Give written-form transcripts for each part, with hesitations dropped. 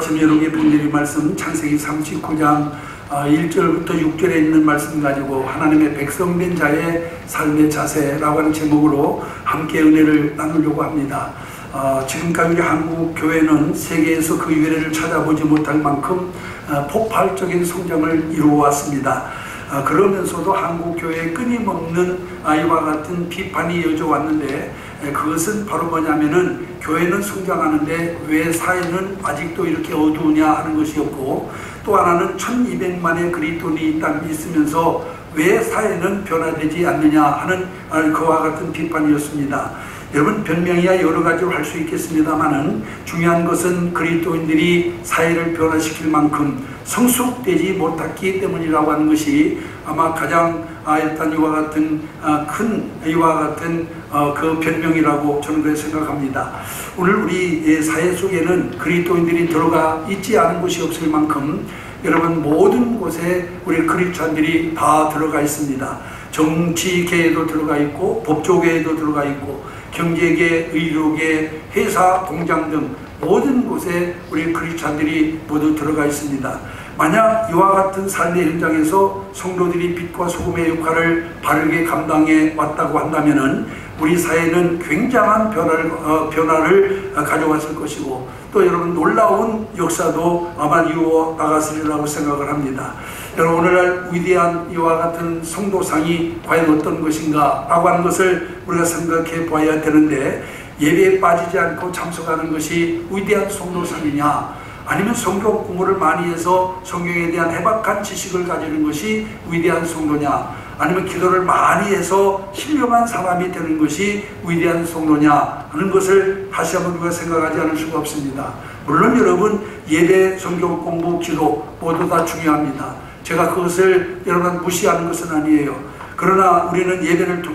아침 여러분께 본문의 말씀 창세기 39장 1절부터 6절에 있는 말씀 가지고 하나님의 백성된 자의 삶의 자세라고 하는 제목으로 함께 은혜를 나누려고 합니다. 지금까지 한국 교회는 세계에서 그 유래를 찾아보지 못할 만큼 폭발적인 성장을 이루어왔습니다. 그러면서도 한국 교회에 끊임없는 이와 같은 비판이 이어져 왔는데, 그것은 바로 뭐냐면은 교회는 성장하는데 왜 사회는 아직도 이렇게 어두우냐 하는 것이었고, 또 하나는 1200만의 그리스도인이 있으면서 왜 사회는 변화되지 않느냐 하는 그와 같은 비판이었습니다. 여러분, 변명이야 여러 가지로 할 수 있겠습니다만은 중요한 것은 그리스도인들이 사회를 변화시킬 만큼 성숙되지 못했기 때문이라고 하는 것이 아마 가장 일단 이와 같은 그 변명이라고 저는 그렇게 생각합니다. 오늘 우리 사회 속에는 그리스도인들이 들어가 있지 않은 곳이 없을 만큼 여러분 모든 곳에 우리 그리스도인들이 다 들어가 있습니다. 정치계에도 들어가 있고 법조계에도 들어가 있고 경제계, 의료계, 회사, 공장 등 모든 곳에 우리 그리스도인들이 모두 들어가 있습니다. 만약 이와 같은 삶의 현장에서 성도들이 빛과 소금의 역할을 바르게 감당해 왔다고 한다면은 우리 사회는 굉장한 변화를 가져왔을 것이고, 또 여러분 놀라운 역사도 아마 이루어 나갔으리라고 생각을 합니다. 여러분, 오늘날 위대한 이와 같은 성도상이 과연 어떤 것인가 라고 하는 것을 우리가 생각해 봐야 되는데, 예배에 빠지지 않고 참석하는 것이 위대한 성도상이냐, 아니면 성경 공부를 많이 해서 성경에 대한 해박한 지식을 가지는 것이 위대한 성도냐, 아니면 기도를 많이 해서 힐링한 사람이 되는 것이 위대한 성도냐 하는 것을 다시 한번 우리가 생각하지 않을 수가 없습니다. 물론 여러분, 예배, 성경 공부, 기도 모두 다 중요합니다. 제가 그것을 여러분 무시하는 것은 아니에요. 그러나 우리는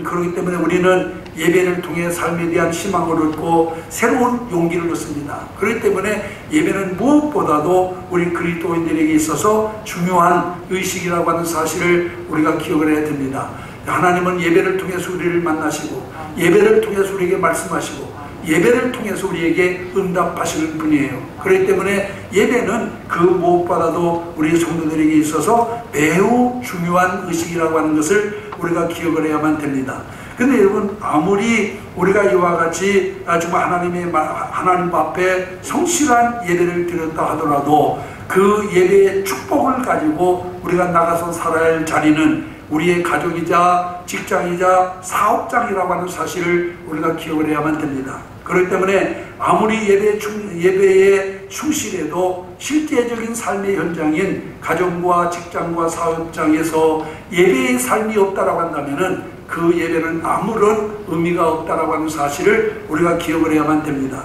그렇기 때문에 우리는 예배를 통해 삶에 대한 희망을 얻고 새로운 용기를 얻습니다. 그렇기 때문에 예배는 무엇보다도 우리 그리스도인들에게 있어서 중요한 의식이라고 하는 사실을 우리가 기억을 해야 됩니다. 하나님은 예배를 통해서 우리를 만나시고, 예배를 통해서 우리에게 말씀하시고, 예배를 통해서 우리에게 응답하시는 분이에요. 그렇기 때문에 예배는 그 무엇보다도 우리 성도들에게 있어서 매우 중요한 의식이라고 하는 것을 우리가 기억을 해야만 됩니다. 근데 여러분, 아무리 우리가 이와 같이 정말 하나님 앞에 성실한 예배를 드렸다 하더라도 그 예배의 축복을 가지고 우리가 나가서 살아야 할 자리는 우리의 가족이자 직장이자 사업장이라고 하는 사실을 우리가 기억을 해야만 됩니다. 그렇기 때문에 아무리 예배에 충실해도 실제적인 삶의 현장인 가정과 직장과 사업장에서 예배의 삶이 없다라고 한다면은 그 예배는 아무런 의미가 없다라고 하는 사실을 우리가 기억을 해야만 됩니다.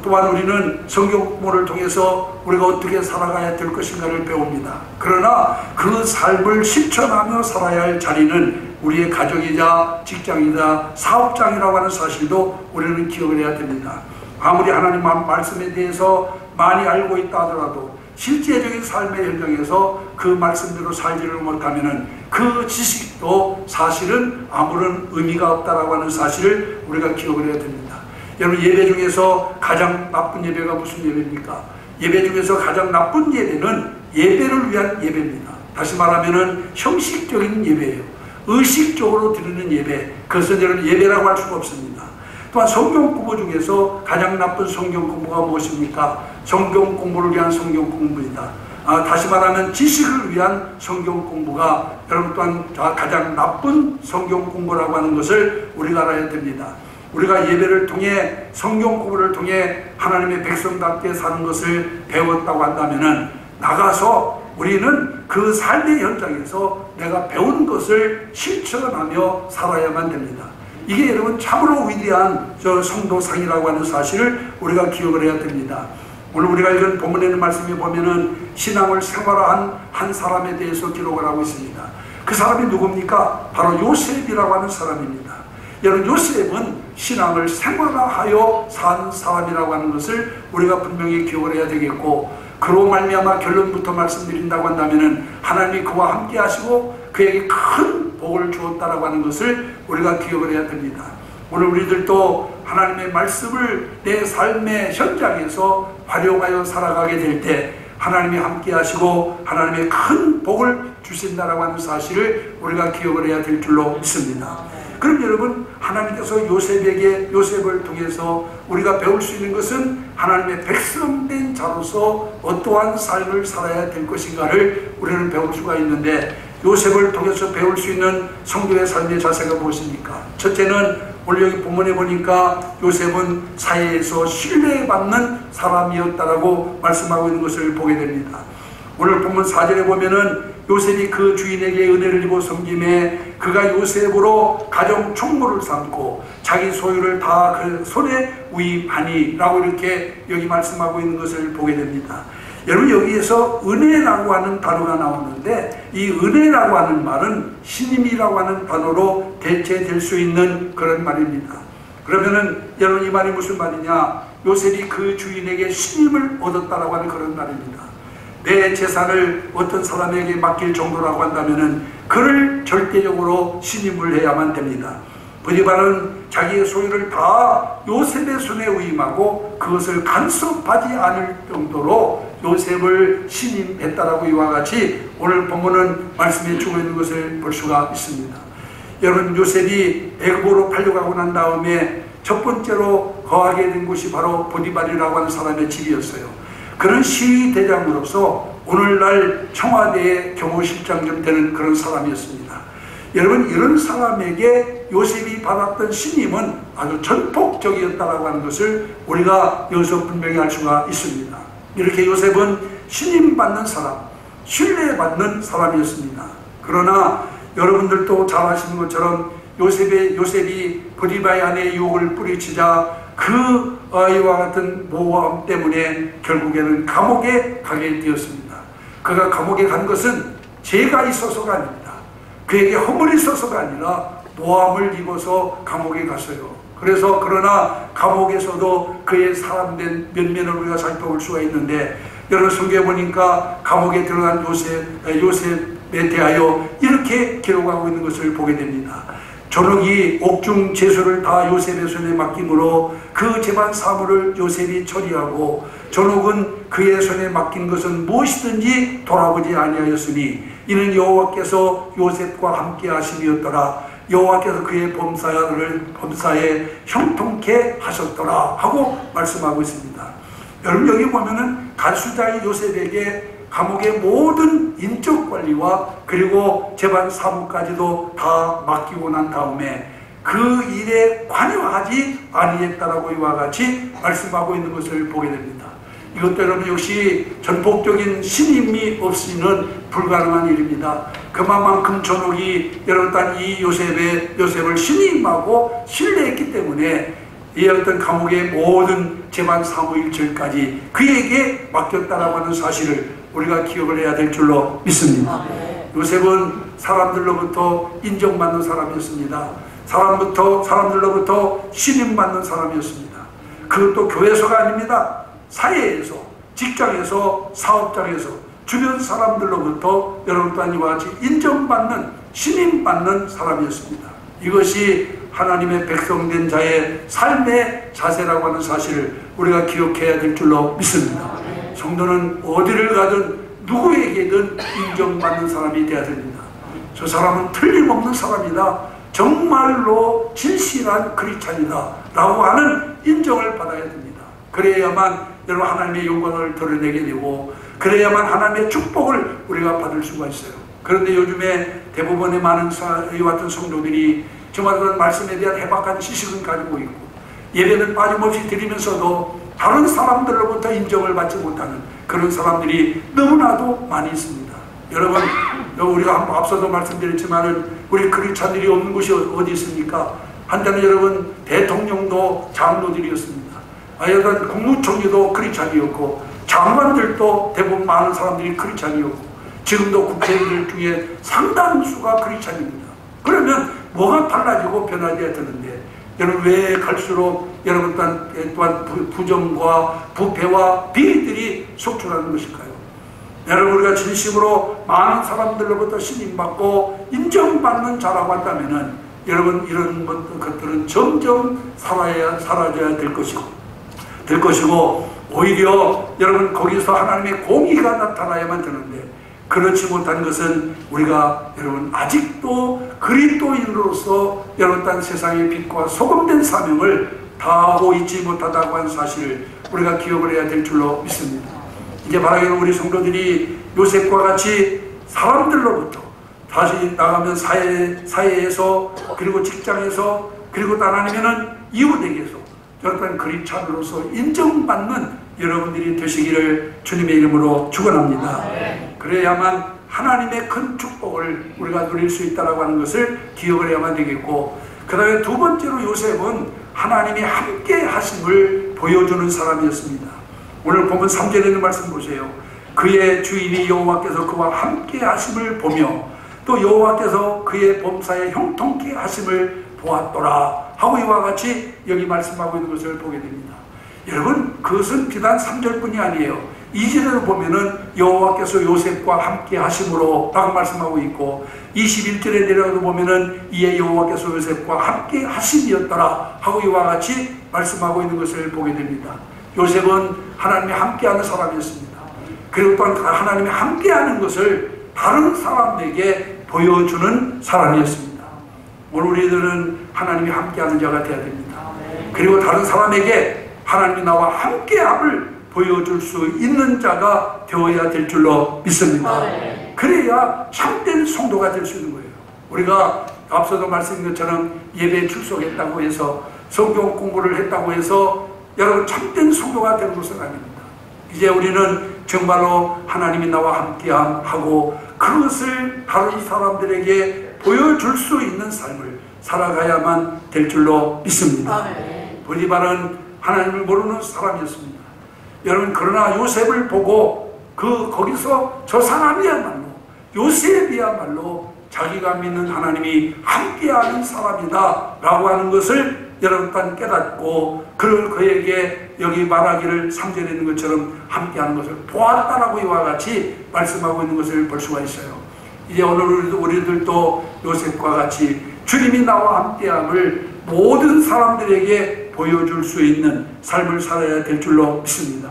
또한 우리는 성경 공부를 통해서 우리가 어떻게 살아가야 될 것인가를 배웁니다. 그러나 그 삶을 실천하며 살아야 할 자리는 우리의 가족이자 직장이자 사업장이라고 하는 사실도 우리는 기억을 해야 됩니다. 아무리 하나님 말씀에 대해서 많이 알고 있다 하더라도 실제적인 삶의 현장에서 그 말씀대로 살지를 못하면은 그 지식도 사실은 아무런 의미가 없다라고 하는 사실을 우리가 기억을 해야 됩니다. 여러분, 예배 중에서 가장 나쁜 예배가 무슨 예배입니까? 예배 중에서 가장 나쁜 예배는 예배를 위한 예배입니다. 다시 말하면은 형식적인 예배예요. 의식적으로 드리는 예배, 그것은 여러분 예배라고 할 수가 없습니다. 또한 성경 공부 중에서 가장 나쁜 성경 공부가 무엇입니까? 성경 공부를 위한 성경 공부이다. 다시 말하면 지식을 위한 성경 공부가 여러분 또한 가장 나쁜 성경 공부라고 하는 것을 우리가 알아야 됩니다. 우리가 예배를 통해 성경 공부를 통해 하나님의 백성답게 사는 것을 배웠다고 한다면은 나가서 우리는 그 삶의 현장에서 내가 배운 것을 실천하며 살아야만 됩니다. 이게 여러분 참으로 위대한 성도상이라고 하는 사실을 우리가 기억을 해야 됩니다. 오늘 우리가 읽은 본문에 있는 말씀에 보면은 신앙을 생활화한 한 사람에 대해서 기록을 하고 있습니다. 그 사람이 누굽니까? 바로 요셉이라고 하는 사람입니다. 여러분, 요셉은 신앙을 생활화하여 산 사람이라고 하는 것을 우리가 분명히 기억을 해야 되겠고, 그로 말미암아 결론부터 말씀드린다고 한다면은 하나님이 그와 함께 하시고 그에게 큰 복을 주었다라고 하는 것을 우리가 기억을 해야 됩니다. 오늘 우리들도 하나님의 말씀을 내 삶의 현장에서 활용하여 살아가게 될 때 하나님이 함께 하시고 하나님의 큰 복을 주신다라고 하는 사실을 우리가 기억을 해야 될 줄로 믿습니다. 그럼 여러분, 하나님께서 요셉을 통해서 우리가 배울 수 있는 것은 하나님의 백성된 자로서 어떠한 삶을 살아야 될 것인가를 우리는 배울 수가 있는데, 요셉을 통해서 배울 수 있는 성도의 삶의 자세가 무엇입니까? 첫째는 오늘 여기 본문에 보니까 요셉은 사회에서 신뢰받는 사람이었다라고 말씀하고 있는 것을 보게 됩니다. 오늘 본문 4절에 보면은 요셉이 그 주인에게 은혜를 입어 섬김에 그가 요셉으로 가정 총무를 삼고 자기 소유를 다 그 손에 위임하니 라고 이렇게 여기 말씀하고 있는 것을 보게 됩니다. 여러분, 여기에서 은혜라고 하는 단어가 나오는데, 이 은혜라고 하는 말은 신임이라고 하는 단어로 대체될 수 있는 그런 말입니다. 그러면은 여러분, 이 말이 무슨 말이냐? 요셉이 그 주인에게 신임을 얻었다라고 하는 그런 말입니다. 내 재산을 어떤 사람에게 맡길 정도라고 한다면은 그를 절대적으로 신임을 해야만 됩니다. 보디발은 자기의 소유를 다 요셉의 손에 위임하고 그것을 간섭하지 않을 정도로 요셉을 신임했다라고 이와 같이 오늘 본문은 말씀해 주고 있는 것을 볼 수가 있습니다. 여러분, 요셉이 애굽으로 팔려가고 난 다음에 첫 번째로 거하게 된 곳이 바로 보디발이라고 하는 사람의 집이었어요. 그런 시위대장으로서 오늘날 청와대의 경호실장쯤 되는 그런 사람이었습니다. 여러분, 이런 사람에게 요셉이 받았던 신임은 아주 전폭적이었다라고 하는 것을 우리가 여기서 분명히 알 수가 있습니다. 이렇게 요셉은 신임받는 사람, 신뢰받는 사람이었습니다. 그러나 여러분들도 잘 아시는 것처럼 요셉이 보디바의 아내의 유혹을 뿌리치자 그 아이와 같은 모함 때문에 결국에는 감옥에 가게 되었습니다. 그가 감옥에 간 것은 죄가 있어서가 아닙니다. 그에게 허물이 있어서가 아니라 모함을 입어서 감옥에 갔어요. 그러나 감옥에서도 그의 사람된 면면을 우리가 살펴볼 수가 있는데, 여러분 성경에 보니까 감옥에 들어간 요셉에 대하여 이렇게 기록하고 있는 것을 보게 됩니다. 존혹이 옥중 제수를 다 요셉의 손에 맡김으로 그 재반 사물을 요셉이 처리하고, 존혹은 그의 손에 맡긴 것은 무엇이든지 돌아보지 아니하였으니 이는 여호와께서 요셉과 함께 하심이었더라. 여호와께서 그의 범사에 형통케 하셨더라 하고 말씀하고 있습니다. 여러분, 여기 보면은 간수자의 요셉에게 감옥의 모든 인적 관리와 그리고 재반 사무까지도 다 맡기고 난 다음에 그 일에 관여하지 아니했다라고 이와 같이 말씀하고 있는 것을 보게 됩니다. 이것도 여러분 역시 전폭적인 신임이 없이는 불가능한 일입니다. 그만큼 존혹이 여러분 이 요셉을 신임하고 신뢰했기 때문에 이 어떤 감옥의 모든 재반 사무 일처리까지 그에게 맡겼다라고 하는 사실을 우리가 기억을 해야 될 줄로 믿습니다. 요셉은 사람들로부터 인정받는 사람이었습니다. 사람들로부터 신임받는 사람이었습니다. 그것도 교회에서가 아닙니다. 사회에서, 직장에서, 사업장에서, 주변 사람들로부터 여러분 또한 이와 같이 인정받는, 신임받는 사람이었습니다. 이것이 하나님의 백성된 자의 삶의 자세라고 하는 사실을 우리가 기억해야 될 줄로 믿습니다. 성도는 어디를 가든 누구에게든 인정받는 사람이 되어야 됩니다. 저 사람은 틀림없는 사람이다, 정말로 진실한 크리스찬이다 라고 하는 인정을 받아야 됩니다. 그래야만 여러분 하나님의 영광을 드러내게 되고, 그래야만 하나님의 축복을 우리가 받을 수가 있어요. 그런데 요즘에 대부분의 많은 이와 같은 성도들이 정말 그런 말씀에 대한 해박한 지식은 가지고 있고, 예배는 빠짐없이 드리면서도 다른 사람들로부터 인정을 받지 못하는 그런 사람들이 너무나도 많이 있습니다. 여러분, 우리가 한번 앞서도 말씀드렸지만은 우리 크리스찬들이 없는 곳이 어디 있습니까? 한때는 여러분 대통령도 장로들이었습니다. 여러분 국무총리도 크리스찬이었고, 장관들도 대부분 많은 사람들이 크리스찬이었고, 지금도 국회의원들 중에 상당수가 크리스찬입니다. 그러면 뭐가 달라지고 변화되어야 되는데, 여러분 왜 갈수록 여러분 또한 부정과 부패와 비리들이 속출하는 것일까요? 여러분 우리가 진심으로 많은 사람들로부터 신임받고 인정받는 자라고 한다면은 여러분 이런 것들은 점점 사라져야 될 것이고 오히려 여러분 거기서 하나님의 공의가 나타나야만 되는데, 그렇지 못한 것은 우리가 여러분 아직도 그리스도인으로서 여러분 딴 세상의 빛과 소금된 사명을 다하고 있지 못하다고 하는 사실을 우리가 기억을 해야 될 줄로 믿습니다. 이제 바라기는 우리 성도들이 요셉과 같이 사람들로부터 다시 나가면 사회에서, 그리고 직장에서, 그리고 또 아니면은 이웃에게서 여러분 그리스도인으로서 인정받는 여러분들이 되시기를 주님의 이름으로 축원합니다. 그래야만 하나님의 큰 축복을 우리가 누릴 수 있다고 하는 것을 기억을 해야만 되겠고, 그 다음에 두 번째로 요셉은 하나님이 함께 하심을 보여주는 사람이었습니다. 오늘 보면 3절에 있는 말씀 보세요. 그의 주인이 여호와께서 그와 함께 하심을 보며 또 여호와께서 그의 범사에 형통케 하심을 보았더라 하고 이와 같이 여기 말씀하고 있는 것을 보게 됩니다. 여러분, 그것은 비단 3절뿐이 아니에요. 2절에도 보면은 여호와께서 요셉과 함께 하심으로 라고 말씀하고 있고, 21절에 내려가도 보면은 이에 여호와께서 요셉과 함께 하심이었더라 하고 이와 같이 말씀하고 있는 것을 보게 됩니다. 요셉은 하나님이 함께하는 사람이었습니다. 그리고 또한 하나님이 함께하는 것을 다른 사람에게 보여주는 사람이었습니다. 오늘 우리들은 하나님이 함께하는 자가 되어야 됩니다. 그리고 다른 사람에게 하나님이 나와 함께함을 보여줄 수 있는 자가 되어야 될 줄로 믿습니다. 그래야 참된 성도가 될 수 있는 거예요. 우리가 앞서도 말씀드린 것처럼 예배에 출석했다고 해서, 성경 공부를 했다고 해서 여러분 참된 성도가 되는 것은 아닙니다. 이제 우리는 정말로 하나님이 나와 함께하고 그것을 다른 사람들에게 보여줄 수 있는 삶을 살아가야만 될 줄로 믿습니다. 보디발은 하나님을 모르는 사람이었습니다. 여러분, 그러나 요셉을 보고 거기서 저 사람이야말로, 요셉이야말로 자기가 믿는 하나님이 함께하는 사람이다 라고 하는 것을 여러분 단 깨닫고, 그에게 여기 말하기를 3절에 있는 것처럼 함께하는 것을 보았다라고 이와 같이 말씀하고 있는 것을 볼 수가 있어요. 이제 오늘 우리들도 요셉과 같이 주님이 나와 함께함을 모든 사람들에게 보여줄 수 있는 삶을 살아야 될 줄로 믿습니다.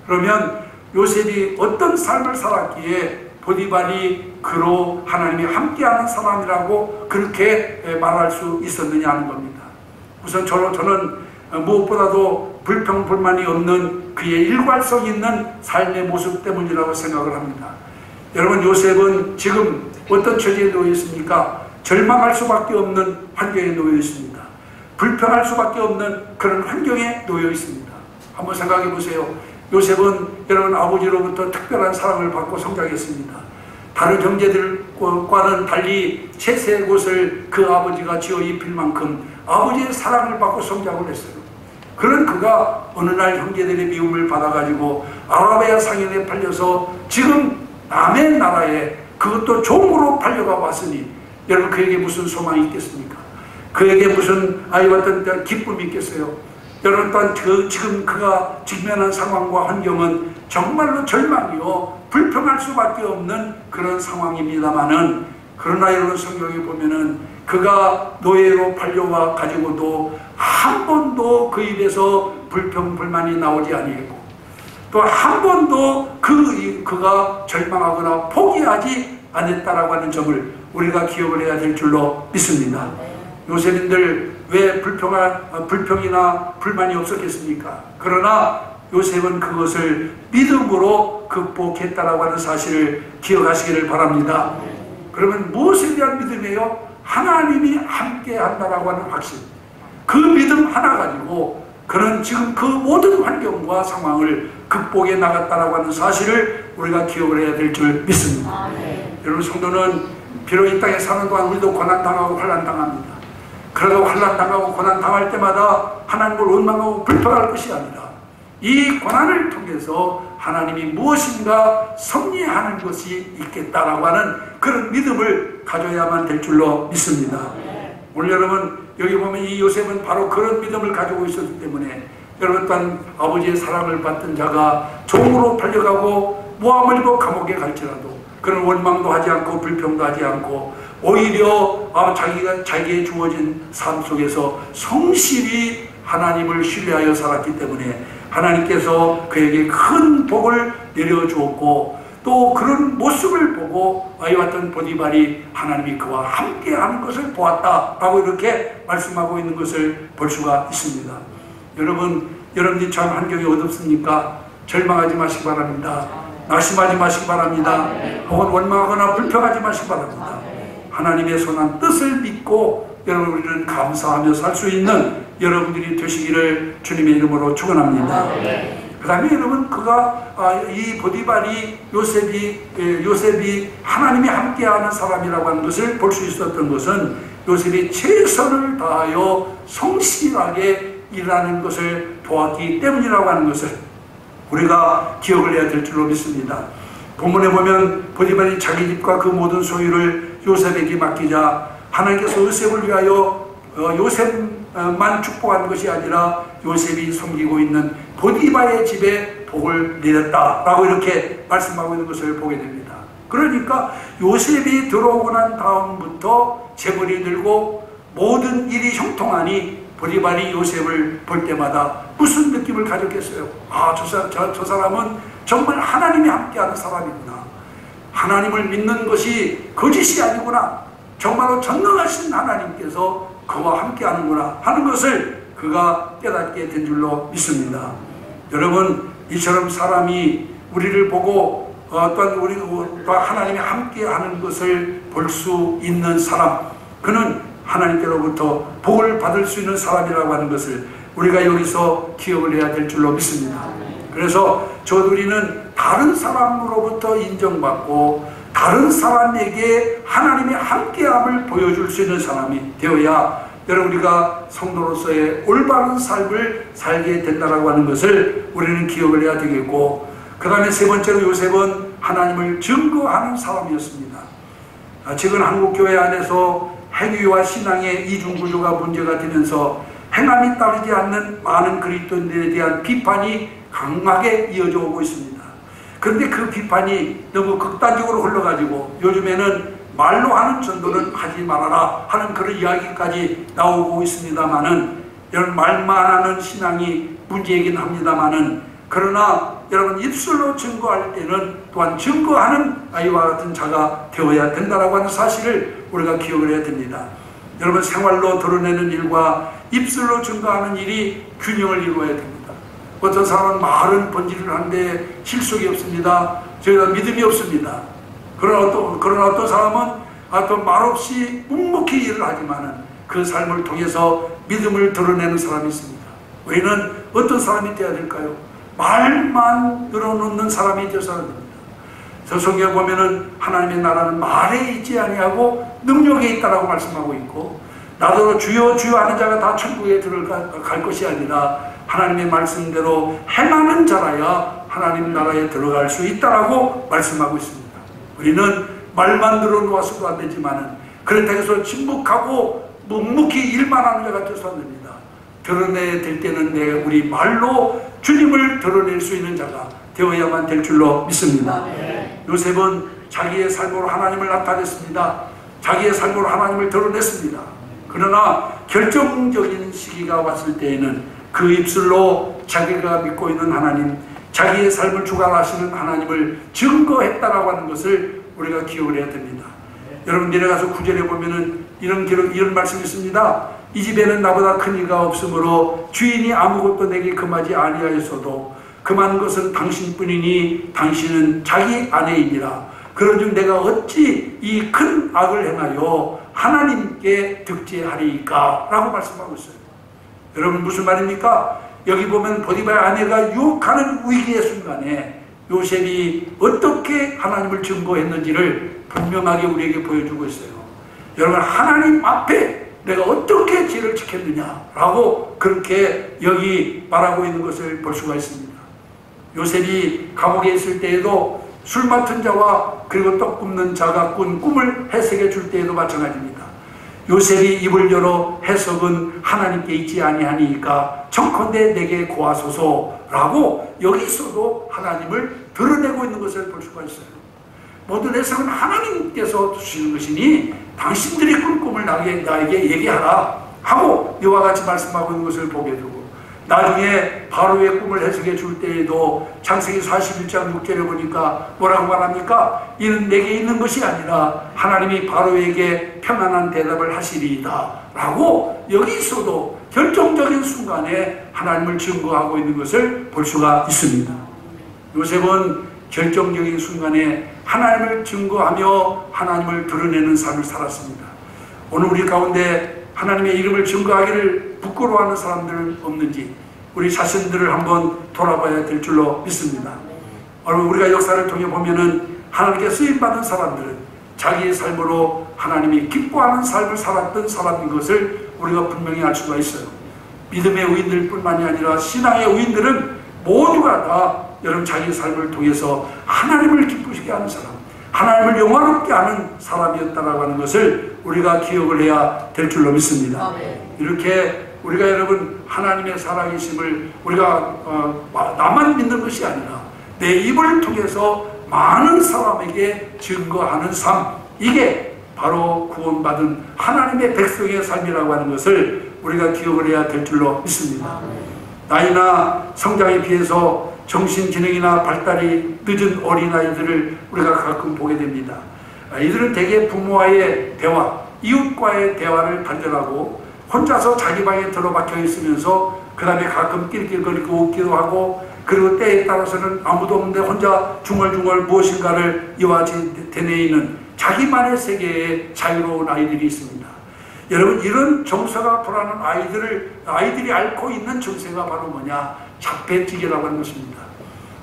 그러면 요셉이 어떤 삶을 살았기에 보디발이 그로 하나님이 함께하는 사람이라고 그렇게 말할 수 있었느냐 하는 겁니다. 우선 저는 무엇보다도 불평불만이 없는 그의 일관성 있는 삶의 모습 때문이라고 생각을 합니다. 여러분, 요셉은 지금 어떤 처지에 놓여 있습니까? 절망할 수밖에 없는 환경에 놓여 있습니다. 불평할 수밖에 없는 그런 환경에 놓여 있습니다. 한번 생각해 보세요. 요셉은 여러분 아버지로부터 특별한 사랑을 받고 성장했습니다. 다른 형제들과는 달리 채색 옷을 그 아버지가 지어 입힐 만큼 아버지의 사랑을 받고 성장을 했어요. 그런 그가 어느 날 형제들의 미움을 받아가지고 아라비아 상인에 팔려서 지금 남의 나라에, 그것도 종으로 팔려가 왔으니 여러분 그에게 무슨 소망이 있겠습니까? 그에게 무슨 아이와 같은 기쁨이 있겠어요? 여러분 또한 지금 그가 직면한 상황과 환경은 정말로 절망이요 불평할 수밖에 없는 그런 상황입니다만은, 그러나 여러분 성경에 보면은 그가 노예로 팔려와 가지고도 한 번도 그 입에서 불평 불만이 나오지 아니했고, 또 한 번도 그가 절망하거나 포기하지 않았다라고 하는 점을 우리가 기억을 해야 될 줄로 믿습니다. 요셉인들 왜 불평이나 불만이 없었겠습니까? 그러나 요셉은 그것을 믿음으로 극복했다라고 하는 사실을 기억하시기를 바랍니다. 그러면 무엇에 대한 믿음이에요? 하나님이 함께 한다라고 하는 확신. 그 믿음 하나 가지고 그는 지금 그 모든 환경과 상황을 극복해 나갔다라고 하는 사실을 우리가 기억을 해야 될 줄 믿습니다. 여러분, 성도는 비록 이 땅에 사는 동안 우리도 고난당하고 환난당합니다. 그러다 환난당하고 고난당할 때마다 하나님을 원망하고 불평할 것이 아니라 이 고난을 통해서 하나님이 무엇인가 섭리하는 것이 있겠다라고 하는 그런 믿음을 가져야만 될 줄로 믿습니다. 오늘 여러분 여기 보면 이 요셉은 바로 그런 믿음을 가지고 있었기 때문에 여러분 또한 아버지의 사랑을 받던 자가 종으로 팔려가고 모함을 입고 감옥에 갈지라도 그런 원망도 하지 않고 불평도 하지 않고 오히려 자기에 주어진 삶 속에서 성실히 하나님을 신뢰하여 살았기 때문에 하나님께서 그에게 큰 복을 내려주었고, 또 그런 모습을 보고 아이와 같은 보디발이 하나님이 그와 함께하는 것을 보았다라고 이렇게 말씀하고 있는 것을 볼 수가 있습니다. 여러분이 참 환경이 어둡습니까? 절망하지 마시기 바랍니다. 낙심하지 마시기 바랍니다. 혹은 원망하거나 불평하지 마시기 바랍니다. 하나님의 선한 뜻을 믿고 여러분 우리는 감사하며 살 수 있는 여러분들이 되시기를 주님의 이름으로 축원합니다. 그 다음에 여러분 이 보디발이 요셉이 하나님이 함께하는 사람이라고 하는 것을 볼 수 있었던 것은 요셉이 최선을 다하여 성실하게 일하는 것을 보았기 때문이라고 하는 것을 우리가 기억을 해야 될 줄로 믿습니다. 본문에 보면 보디발이 자기 집과 그 모든 소유를 요셉에게 맡기자 하나님께서 요셉을 위하여 요셉만 축복한 것이 아니라 요셉이 섬기고 있는 보디발의 집에 복을 내렸다라고 이렇게 말씀하고 있는 것을 보게 됩니다. 그러니까 요셉이 들어오고 난 다음부터 재벌이 들고 모든 일이 형통하니 보디발이 요셉을 볼 때마다 무슨 느낌을 가졌겠어요? 저 사람은 정말 하나님이 함께하는 사람이구나. 하나님을 믿는 것이 거짓이 아니구나. 정말로 전능하신 하나님께서 그와 함께하는구나 하는 것을 그가 깨닫게 된 줄로 믿습니다. 여러분, 이처럼 사람이 우리를 보고 또한 우리와 하나님이 함께하는 것을 볼 수 있는 사람, 그는 하나님께로부터 복을 받을 수 있는 사람이라고 하는 것을 우리가 여기서 기억을 해야 될 줄로 믿습니다. 그래서 우리는 다른 사람으로부터 인정받고 다른 사람에게 하나님의 함께함을 보여줄 수 있는 사람이 되어야 여러분 우리가 성도로서의 올바른 삶을 살게 된다고 하는 것을 우리는 기억을 해야 되겠고, 그 다음에 세 번째로 요셉은 하나님을 증거하는 사람이었습니다. 최근 한국교회 안에서 행위와 신앙의 이중구조가 문제가 되면서 행함이 따르지 않는 많은 그리스도인들에 대한 비판이 강하게 이어져 오고 있습니다. 그런데 그 비판이 너무 극단적으로 흘러가지고 요즘에는 말로 하는 전도는 하지 말아라 하는 그런 이야기까지 나오고 있습니다만은, 여러분 말만 하는 신앙이 문제이긴 합니다만은, 그러나 여러분 입술로 증거할 때는 또한 증거하는 아이와 같은 자가 되어야 된다라고 하는 사실을 우리가 기억을 해야 됩니다. 여러분 생활로 드러내는 일과 입술로 증거하는 일이 균형을 이루어야 됩니다. 어떤 사람은 말은 번지를 하는데 실속이 없습니다. 저희가 믿음이 없습니다. 그러나 어떤 사람은 또 말없이 묵묵히 일을 하지만은 그 삶을 통해서 믿음을 드러내는 사람이 있습니다. 우리는 어떤 사람이 되어야 될까요? 말만 늘어놓는 사람이 되어야 됩니다. 성경에 보면은 하나님의 나라는 말에 있지 아니하고 능력에 있다라고 말씀하고 있고, 나더러 주여 주여 하는 자가 다 천국에 들어갈 것이 아니라 하나님의 말씀대로 행하는 자라야 하나님 나라에 들어갈 수 있다라고 말씀하고 있습니다. 우리는 말만 늘어놓아서도 안 되지만은 그렇다고 해서 침묵하고 묵묵히 일만 하는 자가 되어서 안 됩니다. 드러내야 될 때는 우리 말로 주님을 드러낼 수 있는 자가 되어야만 될 줄로 믿습니다. 요셉은 자기의 삶으로 하나님을 나타냈습니다. 자기의 삶으로 하나님을 드러냈습니다. 그러나 결정적인 시기가 왔을 때에는 그 입술로 자기가 믿고 있는 하나님, 자기의 삶을 주관하시는 하나님을 증거했다라고 하는 것을 우리가 기억을 해야 됩니다. 여러분 내려가서 9절에 보면은 이런 말씀이 있습니다. 이 집에는 나보다 큰 이가 없으므로 주인이 아무것도 내게 금하지 아니하였어도 금한 것은 당신뿐이니 당신은 자기 아내이니라. 그런즉 내가 어찌 이 큰 악을 행하여 하나님께 득죄하리이까 라고 말씀하고 있어요. 여러분 무슨 말입니까? 여기 보면 보디발의 아내가 유혹하는 위기의 순간에 요셉이 어떻게 하나님을 증거했는지를 분명하게 우리에게 보여주고 있어요. 여러분 하나님 앞에 내가 어떻게 죄를 지켰느냐라고 그렇게 여기 말하고 있는 것을 볼 수가 있습니다. 요셉이 감옥에 있을 때에도 술 맡은 자와 그리고 떡 굽는 자가 꾼 꿈을 해석해 줄 때에도 마찬가지입니다. 요셉이 입을 열어 해석은 하나님께 있지 아니하니까 청컨대 내게 고하소서라고 여기서도 하나님을 드러내고 있는 것을 볼 수가 있어요. 모든 해석은 하나님께서 주시는 것이니 당신들이 꾼 꿈을 나에게 얘기하라 하고 이와 같이 말씀하고 있는 것을 보게 되고, 나중에 바로의 꿈을 해석해 줄 때에도 창세기 41장 6절에 보니까 뭐라고 말합니까? 이는 내게 있는 것이 아니라 하나님이 바로에게 평안한 대답을 하시리이다 라고 여기서도 결정적인 순간에 하나님을 증거하고 있는 것을 볼 수가 있습니다. 요셉은 결정적인 순간에 하나님을 증거하며 하나님을 드러내는 삶을 살았습니다. 오늘 우리 가운데 하나님의 이름을 증거하기를 부끄러워하는 사람들은 없는지 우리 자신들을 한번 돌아봐야 될 줄로 믿습니다. 여러분, 우리가 역사를 통해 보면은 하나님께 쓰임받은 사람들은 자기의 삶으로 하나님이 기뻐하는 삶을 살았던 사람인 것을 우리가 분명히 알 수가 있어요. 믿음의 의인들 뿐만이 아니라 신앙의 의인들은 모두가 다 여러분 자기의 삶을 통해서 하나님을 기쁘시게 하는 사람, 하나님을 영화롭게 하는 사람이었다라고 하는 것을 우리가 기억을 해야 될 줄로 믿습니다. 이렇게 우리가 여러분 하나님의 살아계심을 우리가 나만 믿는 것이 아니라 내 입을 통해서 많은 사람에게 증거하는 삶, 이게 바로 구원받은 하나님의 백성의 삶이라고 하는 것을 우리가 기억을 해야 될 줄로 믿습니다. 나이나 성장에 비해서 정신기능이나 발달이 늦은 어린아이들을 우리가 가끔 보게 됩니다. 이들은 대개 부모와의 대화, 이웃과의 대화를 단절하고 혼자서 자기 방에 들어박혀 있으면서 그 다음에 가끔 낄낄거리고 웃기도 하고, 그리고 때에 따라서는 아무도 없는데 혼자 중얼중얼 무엇인가를 이와같이 되뇌이는 자기만의 세계에 자유로운 아이들이 있습니다. 여러분, 이런 정서가 불안한 아이들이 앓고 있는 정세가 바로 뭐냐? 자폐증이라고 하는 것입니다.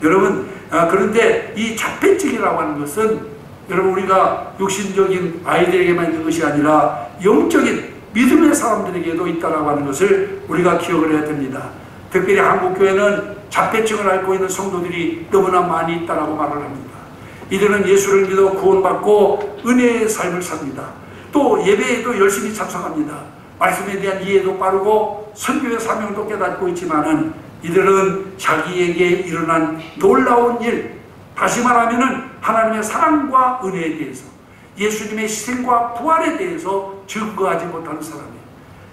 여러분, 그런데 이 자폐증이라고 하는 것은 여러분 우리가 육신적인 아이들에게만 있는 것이 아니라 영적인 믿음의 사람들에게도 있다라고 하는 것을 우리가 기억을 해야 됩니다. 특별히 한국교회는 자폐증을 앓고 있는 성도들이 너무나 많이 있다라고 말을 합니다. 이들은 예수를 믿어 구원받고 은혜의 삶을 삽니다. 또 예배에도 열심히 참석합니다. 말씀에 대한 이해도 빠르고 선교의 사명도 깨닫고 있지만은 이들은 자기에게 일어난 놀라운 일, 다시 말하면은 하나님의 사랑과 은혜에 대해서, 예수님의 희생과 부활에 대해서 증거하지 못하는 사람이에요.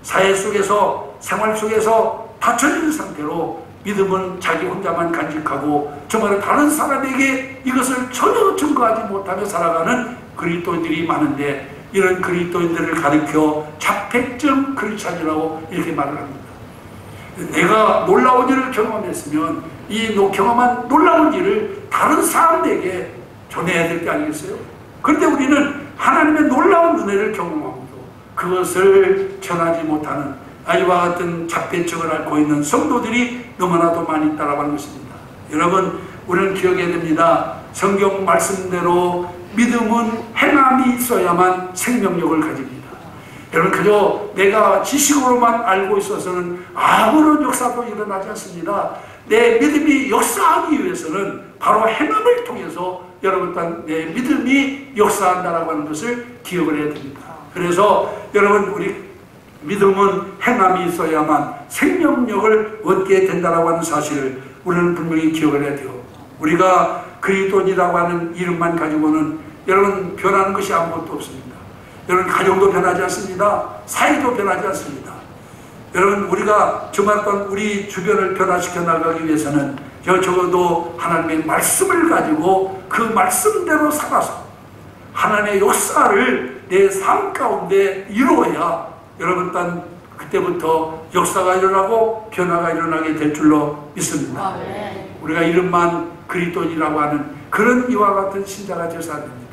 사회 속에서, 생활 속에서 닫혀있는 상태로 믿음은 자기 혼자만 간직하고 정말 다른 사람에게 이것을 전혀 증거하지 못하며 살아가는 그리스도인들이 많은데, 이런 그리스도인들을 가리켜 자폐증 크리스찬이라고 이렇게 말을 합니다. 내가 놀라운 일을 경험했으면 이 경험한 놀라운 일을 다른 사람들에게 전해야 될 게 아니겠어요? 그런데 우리는 하나님의 놀라운 은혜를 경험하고도 그것을 전하지 못하는 아이와 같은 자폐증을 앓고 있는 성도들이 너무나도 많이 있다고 하는 것입니다. 여러분, 우리는 기억해야 됩니다. 성경 말씀대로 믿음은 행함이 있어야만 생명력을 가집니다. 여러분, 그저 내가 지식으로만 알고 있어서는 아무런 역사도 일어나지 않습니다. 내 믿음이 역사하기 위해서는 바로 행함을 통해서 여러분 내 믿음이 역사한다라고 하는 것을 기억을 해야 됩니다. 그래서 여러분, 우리 믿음은 행함이 있어야만 생명력을 얻게 된다라고 하는 사실을 우리는 분명히 기억을 해야 돼요. 우리가 그리스도인이라고 하는 이름만 가지고는 여러분 변하는 것이 아무것도 없습니다. 여러분, 가정도 변하지 않습니다. 사회도 변하지 않습니다. 여러분, 우리가 주말권 우리 주변을 변화시켜 나가기 위해서는 적어도 하나님의 말씀을 가지고 그 말씀대로 살아서 하나님의 역사를 내 삶 가운데 이루어야 여러분 그때부터 역사가 일어나고 변화가 일어나게 될 줄로 믿습니다. 우리가 이름만 그리스도인이라고 하는 그런 이와 같은 신자가 되어서 안 됩니다.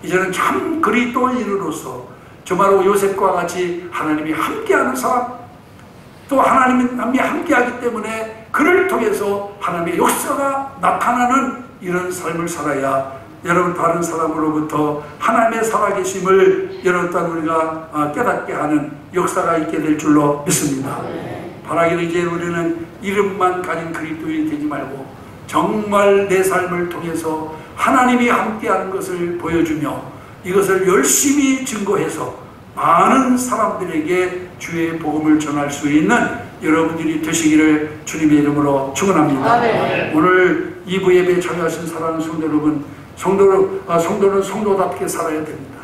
이제는 참 그리스도인으로서 정말로 요셉과 같이 하나님이 함께하는 사람, 또 하나님이 함께하기 때문에 그를 통해서 하나님의 역사가 나타나는 이런 삶을 살아야 여러분 다른 사람으로부터 하나님의 살아계심을 여러분 우리가 깨닫게 하는 역사가 있게 될 줄로 믿습니다. 바라기는 이제 우리는 이름만 가진 그리스도인이 되지 말고 정말 내 삶을 통해서 하나님이 함께하는 것을 보여주며 이것을 열심히 증거해서 많은 사람들에게 주의 복음을 전할 수 있는 여러분들이 되시기를 주님의 이름으로 축원합니다. 오늘 2부 예배에 참여하신 사랑하는 성도 여러분, 성도는 성도답게 살아야 됩니다.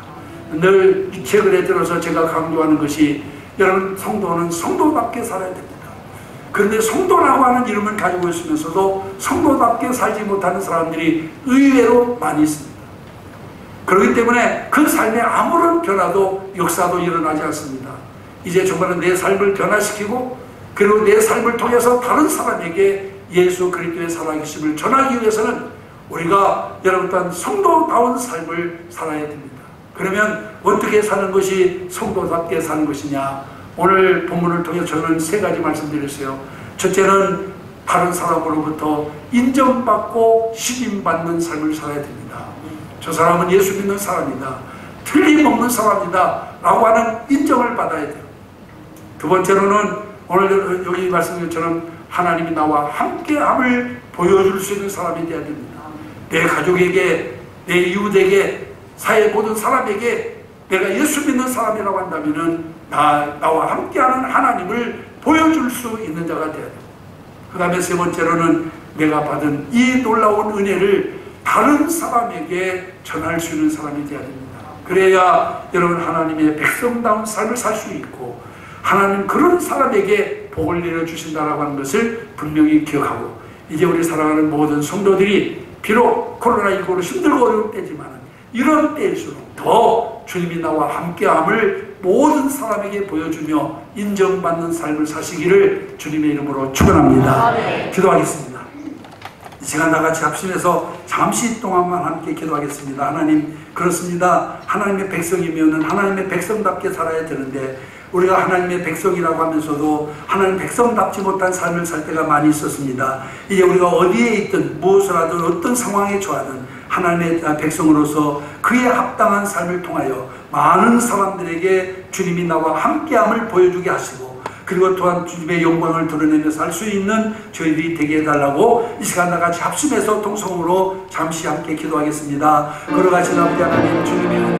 늘 이 책을 들어서 제가 강조하는 것이 여러분, 성도는 성도답게 살아야 됩니다. 그런데 성도라고 하는 이름을 가지고 있으면서도 성도답게 살지 못하는 사람들이 의외로 많이 있습니다. 그렇기 때문에 그 삶에 아무런 변화도 역사도 일어나지 않습니다. 이제 정말은 내 삶을 변화시키고 그리고 내 삶을 통해서 다른 사람에게 예수 그리스도의 살아계심을 전하기 위해서는 우리가 여러분 또한 성도다운 삶을 살아야 됩니다. 그러면 어떻게 사는 것이 성도답게 사는 것이냐? 오늘 본문을 통해 저는 세 가지 말씀드렸어요. 첫째는 다른 사람으로부터 인정받고 신임받는 삶을 살아야 됩니다. 저 사람은 예수 믿는 사람이다, 틀림없는 사람이다 라고 하는 인정을 받아야 돼요. 두 번째로는 오늘 여기 말씀드린 것처럼 하나님이 나와 함께함을 보여줄 수 있는 사람이 되어야 됩니다. 내 가족에게, 내 이웃에게, 사회 모든 사람에게 내가 예수 믿는 사람이라고 한다면 나와 함께하는 하나님을 보여줄 수 있는 자가 되어야 돼요. 그 다음에 세 번째로는 내가 받은 이 놀라운 은혜를 다른 사람에게 전할 수 있는 사람이 되어야 됩니다. 그래야 여러분 하나님의 백성다운 삶을 살 수 있고 하나님 그런 사람에게 복을 내려주신다라고 하는 것을 분명히 기억하고, 이제 우리 사랑하는 모든 성도들이 비록 코로나19로 힘들고 어려운 때지만 이런 때일수록 더 주님이 나와 함께함을 모든 사람에게 보여주며 인정받는 삶을 사시기를 주님의 이름으로 축원합니다. 기도하겠습니다. 이 시간 나같이 합심해서 잠시 동안만 함께 기도하겠습니다. 하나님, 그렇습니다. 하나님의 백성이면 하나님의 백성답게 살아야 되는데 우리가 하나님의 백성이라고 하면서도 하나님 백성답지 못한 삶을 살 때가 많이 있었습니다. 이제 우리가 어디에 있든 무엇을 하든 어떤 상황에 처하든 하나님의 백성으로서 그에 합당한 삶을 통하여 많은 사람들에게 주님이 나와 함께함을 보여주게 하시고, 그리고 또한 주님의 영광을 드러내며 살 수 있는 저희들이 되게 해달라고 이 시간 나같이 합심해서 통성으로 잠시 함께 기도하겠습니다. 걸어가신 아버지 하나님, 주님의